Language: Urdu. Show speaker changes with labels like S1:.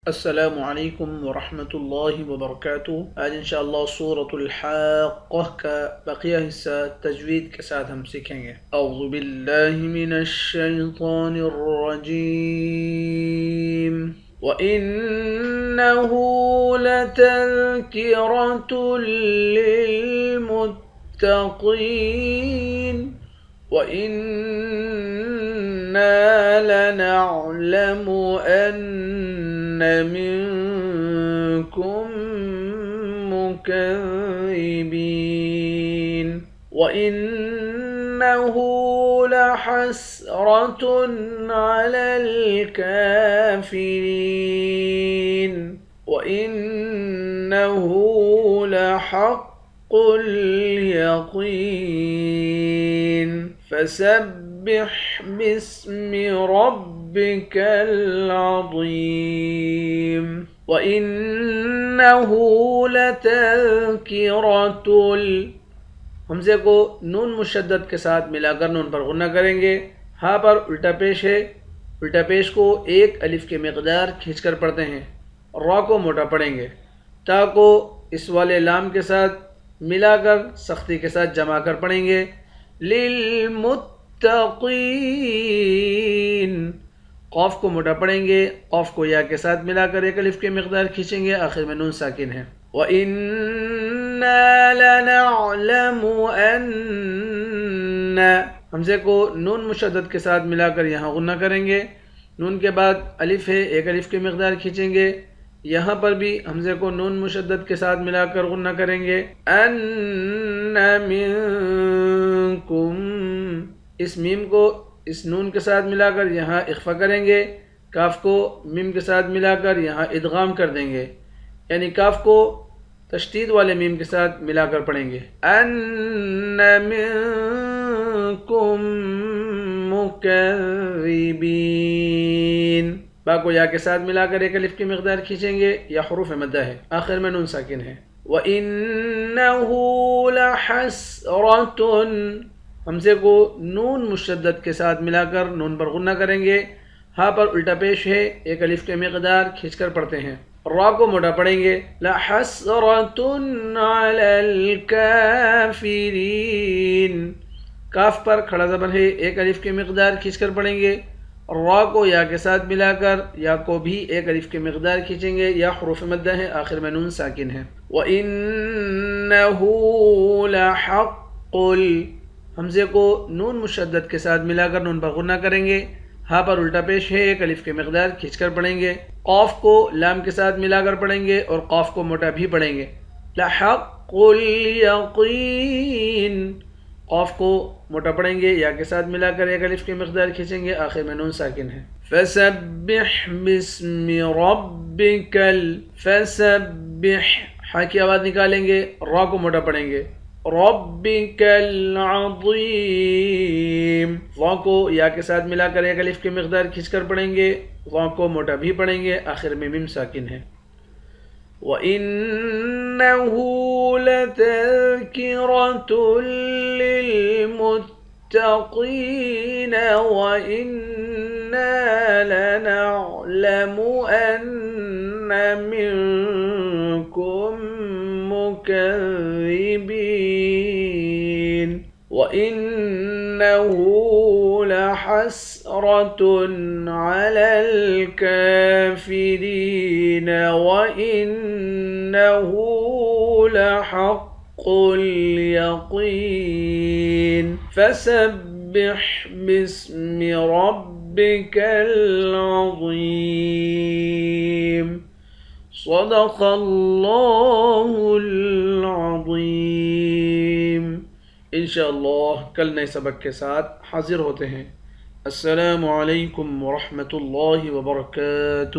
S1: السلام علیکم ورحمۃ اللہ وبرکاتہ۔ آج انشاءاللہ سورۃ الحاقہ کا بقیہ حصہ تجوید کے ساتھ ہم سیکھیں گے۔ اعوذ باللہ من الشیطان الرجیم وَإِنَّهُ لَتَذْكِرَةٌ لِّلْمُتَّقِينَ وَإِنَّا لَنَعْلَمُ أَنَّ مِنكُم مُّكَذِّبِينَ وَإِنَّهُ لَحَسْرَةٌ عَلَى الْكَافِرِينَ وَإِنَّهُ لَحَقُّ الْيَقِينِ فَسَبِّحْ بِاسْمِ رَبِّكَ الْعَظِيمِ وَإِنَّهُ لَتَذْكِرَةٌ حمزے کو نون مشدد کے ساتھ ملا کر نون پر غنہ کریں گے۔ ہاں پر الٹا پیش ہے، الٹا پیش کو ایک الف کے مقدار کھینچ کر پڑھتے ہیں۔ را کو موٹا پڑھیں گے۔ تا کو اس والے لام کے ساتھ ملا کر سختی کے ساتھ جمع کر پڑھیں گے۔ للمتقین قاف کو موٹا پڑھیں گے، قاف کو یا کے ساتھ ملا کر ایک الف کے مقدار کھینچیں گے، آخر میں نون ساکن ہے۔ وَإِنَّا لَنَعْلَمُ أَنَّ حمزے کو نون مشدد کے ساتھ ملا کر یہاں غنہ کریں گے۔ نون کے بعد الف ہے، ایک الف کے مقدار کھینچیں گے، یہاں پر بھی حمزے کو نون مشدد کے ساتھ ملا کر غنہ کریں گے۔ أَنَّ مِنكُم اس میم کو اس نون کے ساتھ ملا کر یہاں اخفا کریں گے، کاف کو میم کے ساتھ ملا کر یہاں ادغام کر دیں گے، یعنی کاف کو تشدید والے میم کے ساتھ ملا کر پڑھیں گے۔ أَنَّ مِنكُم مُّكَذِّبِينَ با کو یا کے ساتھ ملا کر ایک الف کی مقدار کھینچیں گے، یا حروف مدہ ہے، آخر میں نون ساکن ہے۔ وَإِنَّهُ لَحَسْرَةٌ حمزے کو نون مشدد کے ساتھ ملا کر نون پر غنہ کریں گے۔ ہاں پر الٹا پیش ہے، ایک الف کے مقدار کھینچ کر پڑھتے ہیں۔ را کو موٹا پڑھیں گے۔ لَحَسْرَةٌ عَلَى الْكَافِرِينَ کاف پر کھڑا زبر ہے، ایک الف کے مقدار کھینچ کر پڑھیں گے۔ را کو یا کے ساتھ ملا کر یا کو بھی ایک الف کے مقدار کھینچیں گے، یا حروف مدہ ہے، آخر میں نون ساکن ہے۔ وَإِنَّهُ لَحَقُّ حمزے کو نون مشدد کے ساتھ ملا کر نون پر غنہ کریں گے۔ ہاں پر الٹا پیش ہے، ایک الف کے مقدار کھینچ کر پڑھیں گے۔ قاف کو لام کے ساتھ ملا کر پڑھیں گے اور قاف کو موٹا بھی پڑھیں گے۔ لَحَقُّ الْيَقِينَ قاف کو موٹا پڑھیں گے، یا کے ساتھ ملا کر ایک الف کے مقدار کھینچیں گے، آخر میں نون ساکن ہے۔ فَسَبِّحْ بِاسْمِ رَبِّكَ فَسَبِّحْ ہا کی آواز نکالیں گے، را کو موٹا پڑھیں گے۔ رَبِّكَ الْعَظِيمِ وا کو یا کے ساتھ ملا کر ایک الف کے مقدار کھینچ کر پڑھیں گے، وا کو موٹا بھی پڑھیں گے، آخر میں میم ساکن ہے۔ وَإِنَّهُ لَتَذْكِرَةٌ لِّلْمُتَّقِينَ وَإِنَّا لَنَعْلَمُ أَنَّ مِنكُم مُّكَذِّبِينَ وَإِنَّهُ لَحَسْرَةٌ عَلَى الْكَافِرِينَ وَإِنَّهُ لَحَقُّ الْيَقِينِ فَسَبِّحْ بِاسْمِ رَبِّكَ الْعَظِيمِ صدق اللہ العظیم۔ انشاءاللہ کل نئے سبق کے ساتھ حاضر ہوتے ہیں۔ السلام علیکم ورحمۃ اللہ وبرکاتہ۔